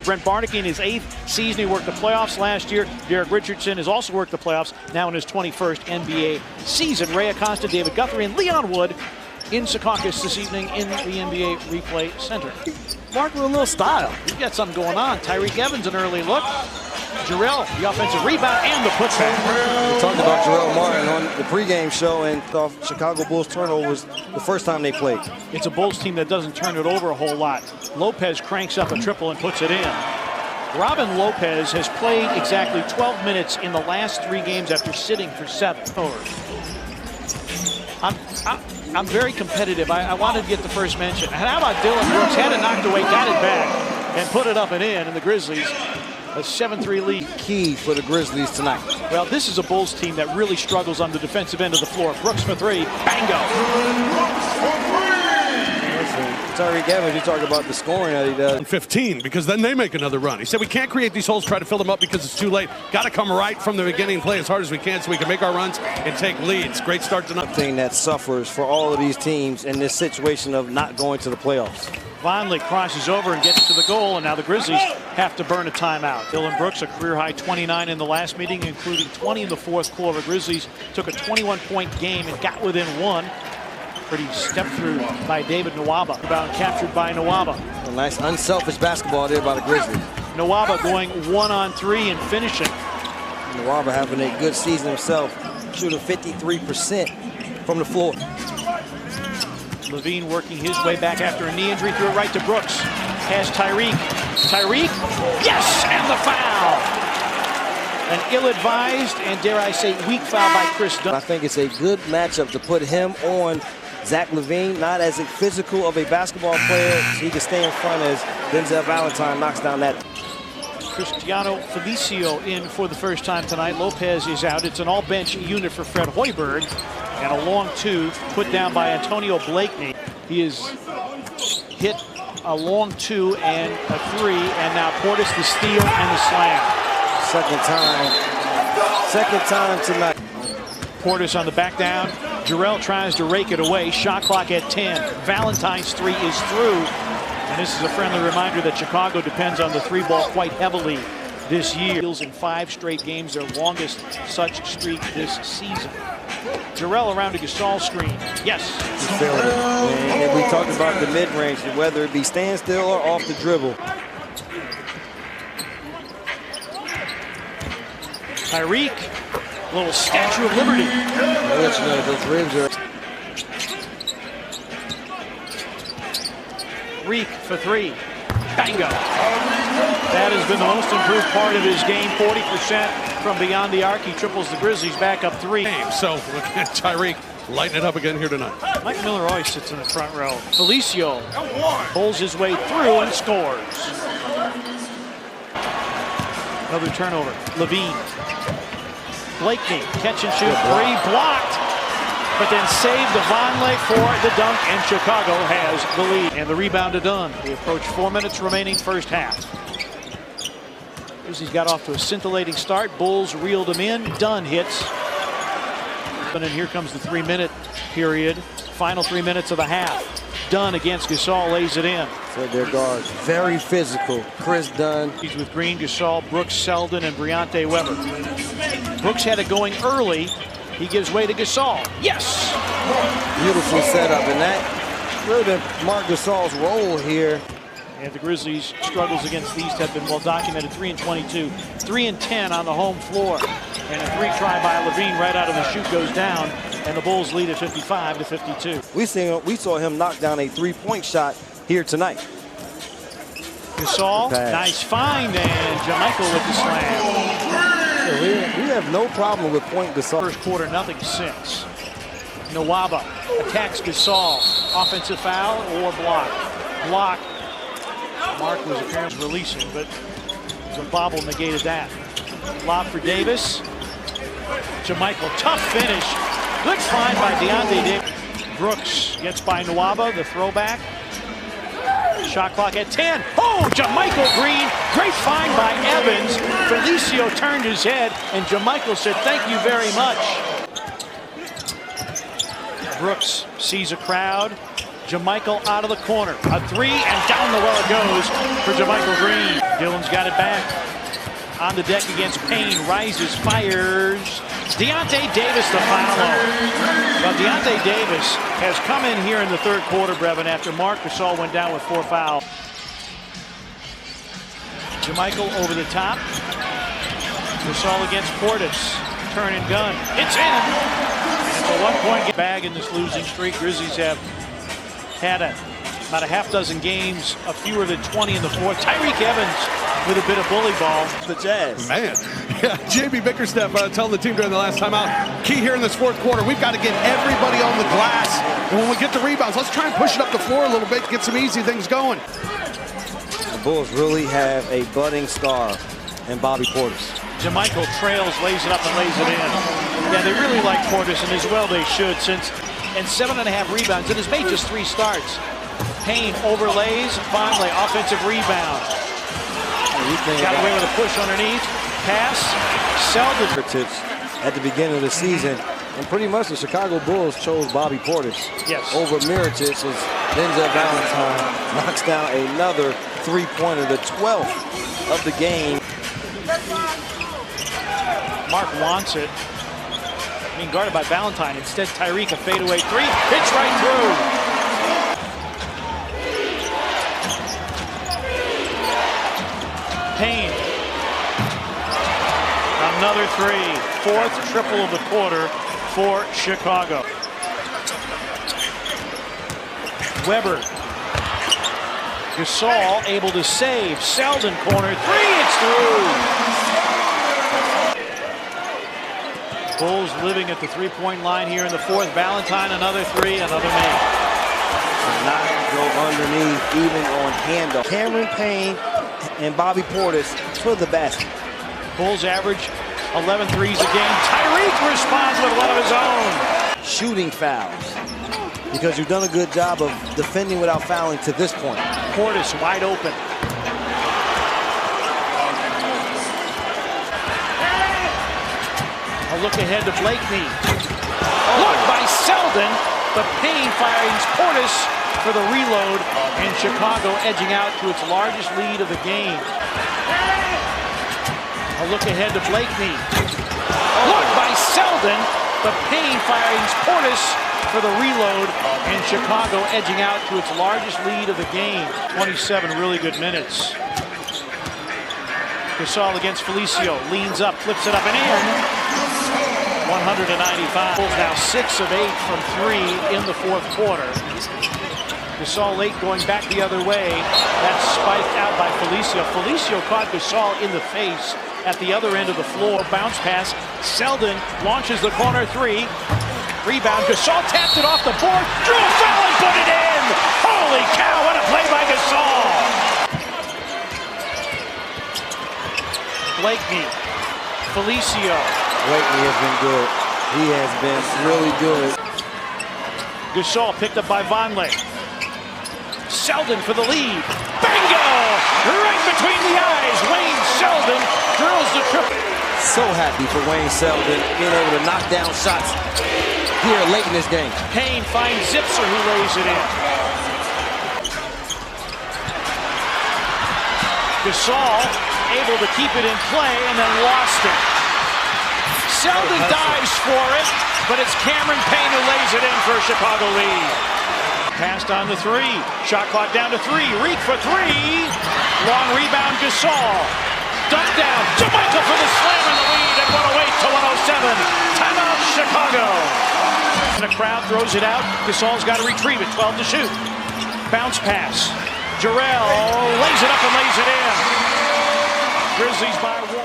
Brent Barnicky in his 8th season. He worked the playoffs last year. Derek Richardson has also worked the playoffs, now in his 21st NBA season. Ray Acosta, David Guthrie, and Leon Wood in Secaucus this evening in the NBA Replay Center. Mark with a little style. He's got something going on. Tyreek Evans, an early look. Jarrell, the offensive rebound and the putback. We talked about Jarrell Martin on the pregame show, and off Chicago Bulls turnovers the first time they played. It's a Bulls team that doesn't turn it over a whole lot. Lopez cranks up a triple and puts it in. Robin Lopez has played exactly 12 minutes in the last 3 games after sitting for 7. I'm very competitive. I wanted to get the first mention. And how about Dylan Brooks? Had it knocked away, got it back, and put it up and in. And the Grizzlies, a 7-3 lead. Key for the Grizzlies tonight. Well, this is a Bulls team that really struggles on the defensive end of the floor. Brooks for 3. Bango. Tyreek Evans, you talk about the scoring that he does. 15, because then they make another run. He said we can't create these holes, try to fill them up because it's too late. Got to come right from the beginning and play as hard as we can so we can make our runs and take leads. Great start tonight. Thing that suffers for all of these teams in this situation of not going to the playoffs. Vonleh crosses over and gets to the goal, and now the Grizzlies have to burn a timeout. Dylan Brooks, a career-high 29 in the last meeting, including 20 in the fourth quarter. Grizzlies took a 21-point game and got within 1. Pretty step through by David Nwaba. Rebound captured by Nwaba. A nice unselfish basketball there by the Grizzlies. Nwaba going 1-on-3 and finishing. Nwaba having a good season himself, shooting 53% from the floor. Levine working his way back after a knee injury, threw it right to Brooks. Has Tyreek. Tyreek, yes, and the foul. An ill-advised and, dare I say, weak foul by Chris Dunn. I think it's a good matchup to put him on Zach LaVine, not as a physical of a basketball player, so he can stay in front as Denzel Valentine knocks down that. Cristiano Felicio in for the first time tonight. Lopez is out. It's an all-bench unit for Fred Hoiberg. And a long 2 put down by Antonio Blakeney. He has hit a long 2 and a 3, and now Portis the steal and the slam. Second time tonight. Portis on the back down. Jarrell tries to rake it away. Shot clock at 10. Valentine's 3 is through. And this is a friendly reminder that Chicago depends on the 3-ball quite heavily this year. In 5 straight games, their longest such streak this season. Jarrell around a Gasol screen. Yes. And we talked about the mid-range, whether it be standstill or off the dribble. Tyreek, little Statue of Liberty. Those ribs are. Reek for 3. Bango. That has been the most improved part of his game. 40% from beyond the arc. He triples the Grizzlies back up 3. So look at Tyreek lighting it up again here tonight. Mike Miller always sits in the front row. Felicio pulls his way through and scores. Another turnover. Levine. Blakeney, catch and shoot. 3 blocked, but then saved the Vonleh for the dunk, and Chicago has the lead. And the rebound to Dunn. We approach 4 minutes remaining first half. He's got off to a scintillating start. Bulls reeled him in. Dunn hits. And then here comes the 3-minute period. Final 3 minutes of the half. Dunn against Gasol lays it in. So their guards very physical. Chris Dunn. He's with Green, Gasol, Brooks, Selden, and Briante Weber. Brooks had it going early. He gives way to Gasol. Yes! Beautiful setup, and that really been Marc Gasol's role here. And the Grizzlies' struggles against the East have been well documented. 3-22, 3-10 on the home floor. And a 3 try by Levine right out of the chute goes down, and the Bulls lead at 55-52. We saw him knock down a 3-point shot here tonight. Gasol, nice find, and Jamichael with the slam. We have no problem with Point Gasol. First quarter, nothing since. Nwaba attacks Gasol. Offensive foul or block. Block. Mark was apparently releasing, but the bobble negated that. Lob for Davis. Jamichael, tough finish. Good find by Deontay Davis. Brooks gets by Nwaba, the throwback. Shot clock at 10. Oh, Jamichael Green. Great find by Evans. Felicio turned his head, and Jamichael said, "Thank you very much." Brooks sees a crowd, JaMychal out of the corner. A three, and down the well it goes for JaMychal Green. Dillon's got it back. On the deck against Payne. Rises, fires. Deontay Davis to follow. Well, Deontay Davis has come in here in the third quarter, Brevin, after Marc Gasol went down with 4 fouls. JaMychal over the top. Gasol against Portis. Turn and gun. It's in. It's a 1-point bag in this losing streak. Grizzlies have had about a half dozen games, a fewer than 20 in the fourth. Tyreke Evans with a bit of bully ball. The Jazz. Man, yeah, JB Bickerstaff telling the team during the last timeout, key here in this fourth quarter, we've got to get everybody on the glass. And when we get the rebounds, let's try and push it up the floor a little bit, get some easy things going. The Bulls really have a budding star in Bobby Portis. JaMychal trails, lays it up and lays it in. Yeah, they really like Portis, and as well they should, since and 7.5 rebounds, and has made just 3 starts. Payne overlays, finally offensive rebound. Got away with a push underneath. Pass, Selden. At the beginning of the season, and pretty much the Chicago Bulls chose Bobby Portis over Mirotic as Denzel Valentine knocks down another 3-pointer, the 12th of the game. Marc wants it. Being guarded by Valentine. Instead, Tyreke, a fadeaway 3. Hits right through. Payne. Another 3. 4th triple of the quarter for Chicago. Weber. Gasol able to save. Selden corner 3. It's through. Bulls living at the 3-point line here in the fourth. Valentine, another 3, another make. Not go underneath, even on handoff. Cameron Payne and Bobby Portis for the basket. Bulls average 11 threes a game. Tyreke responds with one of his own. Shooting fouls, because you've done a good job of defending without fouling to this point. Portis wide open. A look ahead to Blakeney. Look by Selden, but Payne finds Portis for the reload, and Chicago edging out to its largest lead of the game. A look ahead to Blakeney. Look by Selden, but Payne finds Portis for the reload, and Chicago edging out to its largest lead of the game. 27 really good minutes. Gasol against Felicio, leans up, flips it up and in. 195. Bulls now 6 of 8 from 3 in the fourth quarter. Gasol late going back the other way. That's spiked out by Felicio. Felicio caught Gasol in the face at the other end of the floor. Bounce pass. Selden launches the corner 3. Rebound. Gasol tapped it off the board. Drew a foul and put it in. Holy cow, what a play by Gasol. Blakeney. Felicio. Blakeney has been good. He has been really good. Gasol picked up by Vonleh. Selden for the lead. Bingo! Right between the eyes. Wayne Selden drills the triple. So happy for Wayne Selden being able to knock down shots here late in this game. Payne finds Zipser, who lays it in. Gasol able to keep it in play and then lost it. Selden dives for it, but it's Cameron Payne who lays it in for a Chicago lead. Passed on to 3. Shot clock down to 3. Reek for 3. Long rebound, Gasol. Dunk down. JaMychal for the slam in the lead at 108 to 107. Timeout, Chicago. And the crowd throws it out. Gasol's got to retrieve it. 12 to shoot. Bounce pass. Jarrell lays it up and lays it in. Grizzlies by 1.